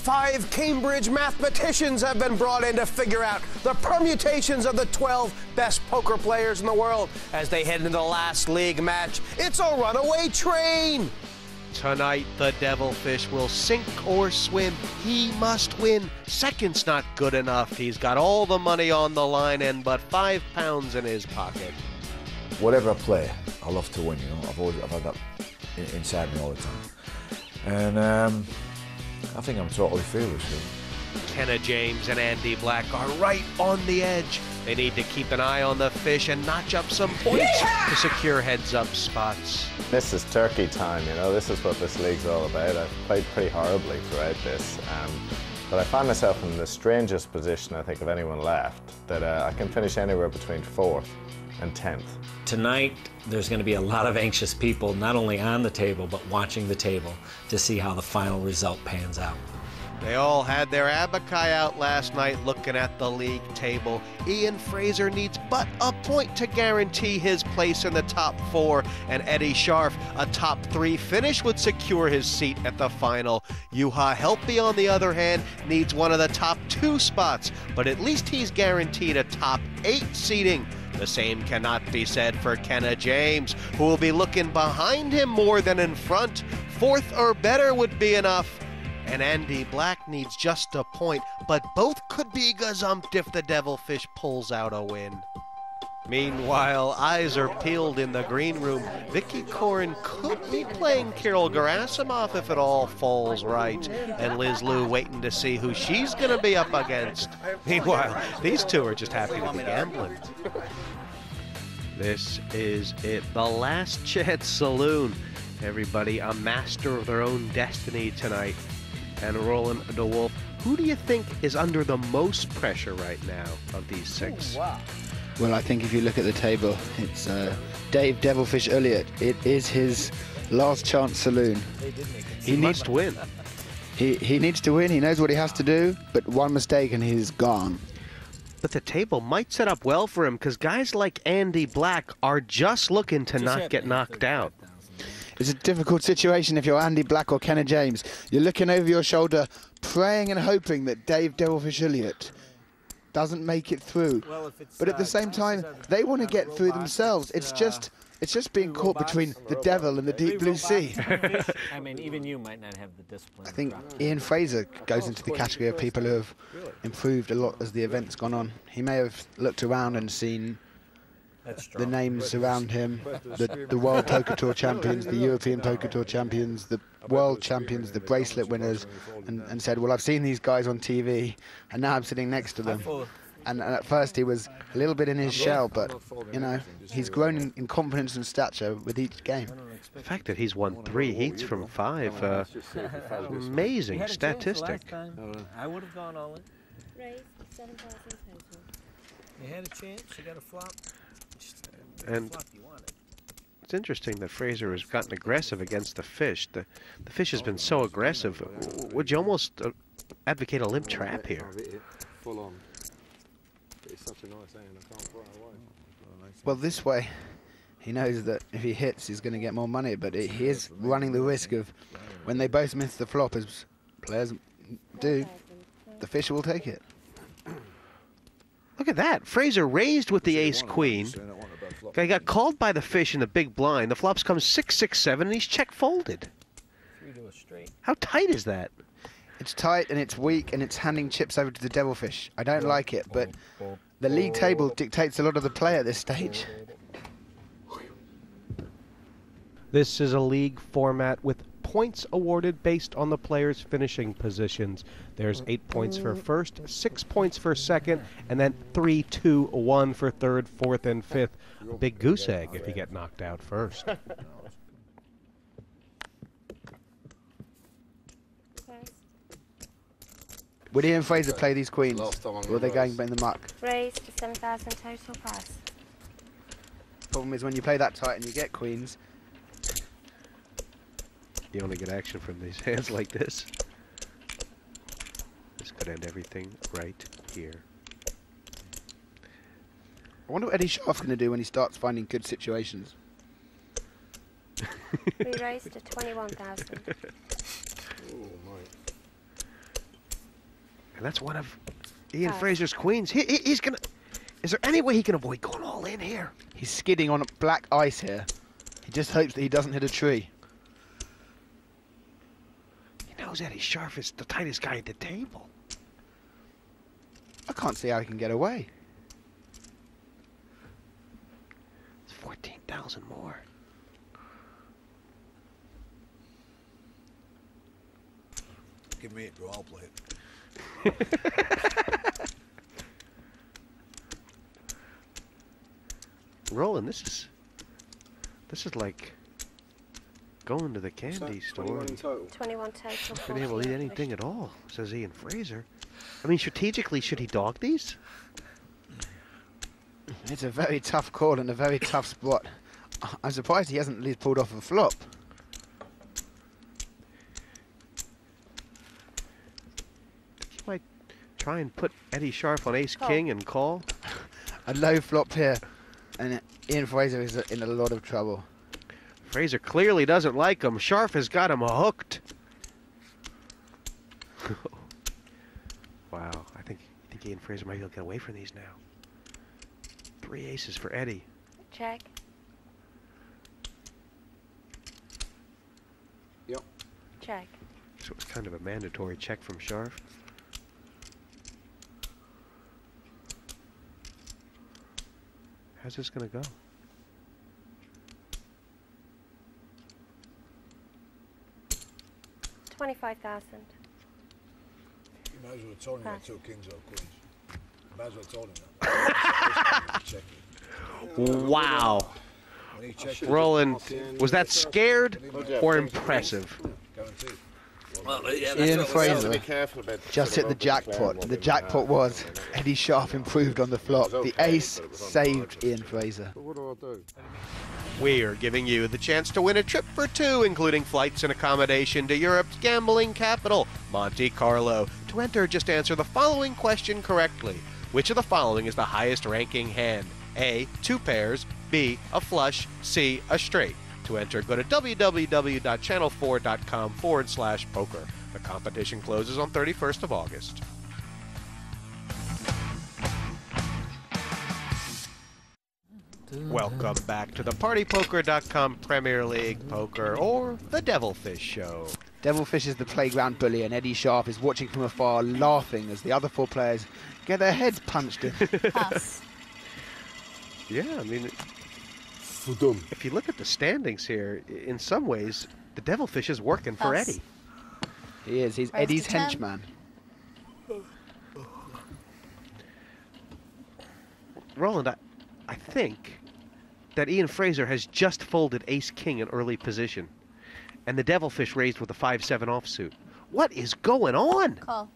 5 Cambridge mathematicians have been brought in to figure out the permutations of the 12 best poker players in the world as they head into the last league match. It's a runaway train. Tonight, the Devilfish will sink or swim. He must win. Second's not good enough. He's got all the money on the line and but £5 in his pocket. Whatever I play, I love to win, you know. I've had that inside me all the time. And I think I'm totally fearless here. Kenna James and Andy Black are right on the edge. They need to keep an eye on the fish and notch up some points to secure heads-up spots. This is turkey time, you know. This is what this league's all about. I've played pretty horribly throughout this, but I find myself in the strangest position, I think, of anyone left, that I can finish anywhere between 4th and 10th. Tonight, there's going to be a lot of anxious people, not only on the table, but watching the table to see how the final result pans out. They all had their abaci out last night looking at the league table. Ian Fraser needs but a point to guarantee his place in the top 4, and Eddie Scharf, a top 3 finish, would secure his seat at the final. Juha Helpy, on the other hand, needs one of the top 2 spots, but at least he's guaranteed a top 8 seating. The same cannot be said for Kenna James, who will be looking behind him more than in front. 4th or better would be enough. And Andy Black needs just a point, but both could be gazumped if the Devilfish pulls out a win. Meanwhile, eyes are peeled in the green room. Vicky Corin could be playing Carol Gerasimov if it all falls right, and Liz Lou waiting to see who she's going to be up against. Meanwhile, these two are just happy to be gambling. This is it, the Last Chance Saloon. Everybody a master of their own destiny tonight. And Roland DeWolf, who do you think is under the most pressure right now of these 6? Well, I think if you look at the table, it's Dave Devilfish Elliott. It is his last chance saloon. He needs to win. He needs to win. He knows what he has to do, but one mistake and he's gone. But the table might set up well for him because guys like Andy Black are just looking to not get knocked out. It's a difficult situation if you're Andy Black or Kenna James. You're looking over your shoulder, praying and hoping that Dave Devilfish Elliott doesn't make it through. But at the same time, they want to get through themselves. It's just being caught between the devil and the deep blue sea. I mean, even you might not have the discipline. I think Ian Fraser goes into the category of people who have improved a lot as the event's gone on. He may have looked around and seen the names around him, the World Poker Tour champions, the European Poker Tour champions, the world champions, the bracelet winners, and said, well, I've seen these guys on TV, and now I'm sitting next to them. And at first he was a little bit in his shell, but, you know, he's grown in confidence and stature with each game. The fact that he's won 3 heats from 5, amazing statistic. I would have gone all in. Raise 7,000 total. You had a chance, you got a flop. And it's interesting that Fraser has gotten aggressive against the fish. The fish has been so aggressive. Would you almost advocate a limp trap here? Full on. It's such a nice hand, I can't throw it away. Well, this way, he knows that if he hits, he's going to get more money, but he is running the risk of, when they both miss the flop, as players do, the fish will take it. Look at that. Fraser raised with the ace-queen. He got called by the fish in the big blind. The flops come 6, 6, 7, and he's check-folded. How tight is that? It's tight, and it's weak, and it's handing chips over to the Devilfish. I don't like it, but the league table dictates a lot of the play at this stage. This is a league format with points awarded based on the players' finishing positions. There's 8 points for first, 6 points for second, and then 3, 2, 1 for third, fourth, and fifth. A big goose egg if you get knocked out first. Would Ian Fraser play these queens? Or are they going in the muck? Raise to 7,000 total price. Problem is when you play that tight and you get queens, You only get action from these hands like this. This could end everything right here. I wonder what Eddie Scharf's going to do when he starts finding good situations. We raised to 21,000. And that's one of Ian Fraser's queens. He's going to... Is there any way he can avoid going all in here? He's skidding on black ice here. He just hopes that he doesn't hit a tree. He knows Eddie Scharf is the tightest guy at the table. I can't see how he can get away. It's 14,000 more. Give me it, bro. I'll play it. Roland, this is like going to the candy store. 21 in total. 21 total. Not being able to eat anything at all, says Ian Fraser. I mean, strategically, should he dog these? It's a very tough call and a very tough spot. I'm surprised he hasn't at least pulled off a flop. He might try and put Eddie Scharf on ace-king and call. A low flop here, and Ian Fraser is in a lot of trouble. Fraser clearly doesn't like him. Scharf has got him hooked. Wow, I think Ian Fraser might be able to get away from these now. 3 aces for Eddie. Check. Yep. Check. So it's kind of a mandatory check from Scharf. How's this going to go? $25,000. You might as well have told him I took kings or queens. You might as well have told him that. Check it. Wow. When he checked it, Roland, was that scared or impressive? guaranteed. Ian Fraser Be careful about just hit the jackpot. The jackpot was Eddie Scharf improved on the flop. The ace saved Ian Fraser. But what do I do? We're giving you the chance to win a trip for 2, including flights and accommodation to Europe's gambling capital, Monte Carlo. To enter, just answer the following question correctly. Which of the following is the highest ranking hand? A, 2 pairs, B, a flush, C, a straight. To enter, go to www.channel4.com/poker. The competition closes on 31st of August. Welcome back to the PartyPoker.com Premier League Poker, or the Devilfish Show. Devilfish is the playground bully, and Eddie Scharf is watching from afar, laughing as the other 4 players get their heads punched in. Pass. Yeah, I mean, if you look at the standings here, in some ways, the Devilfish is working for Pass. Eddie. He is. He's Raise Eddie's to 10. henchman. Roland, I think that Ian Fraser has just folded ace-king in early position, and the Devilfish raised with a 5-7 offsuit. What is going on? Call.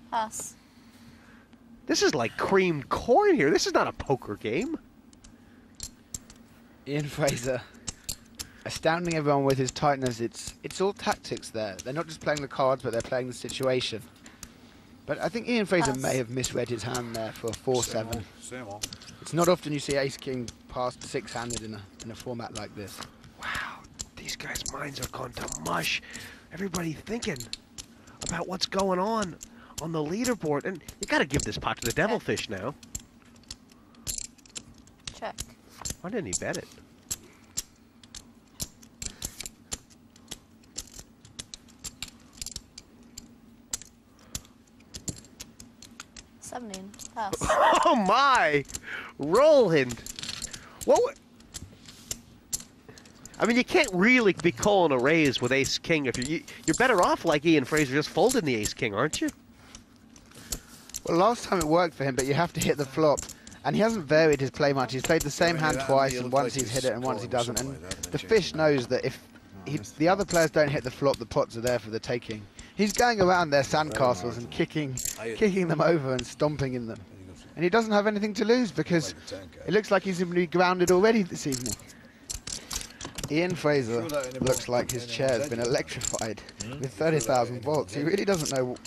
Pass. This is like creamed corn here. This is not a poker game. Ian Fraser, astounding everyone with his tightness. It's all tactics there. They're not just playing the cards, but they're playing the situation. But I think Ian Fraser Pass. may have misread his hand there for a 4-7. Same on. It's not often you see ace-king past 6-handed in a format like this. Wow, these guys' minds have gone to mush. Everybody thinking about what's going on the leaderboard. And you got to give this pot to the Devilfish now. Check. Why didn't he bet it? Pass. Oh my! Roland! What? I mean, you can't really be calling a raise with ace-king. If you're better off like Ian Fraser, just folding the ace-king, aren't you? Well, last time it worked for him, but you have to hit the flop. And he hasn't varied his play much. He's played the same hand twice, and once he's hit it and once he doesn't. And the fish knows that if the other players don't hit the flop, the pots are there for the taking. He's going around their sandcastles and kicking them over and stomping in them. And he doesn't have anything to lose because it looks like he's going to be grounded already this evening. Ian Fraser looks like his chair's been electrified with 30,000 volts. He really doesn't know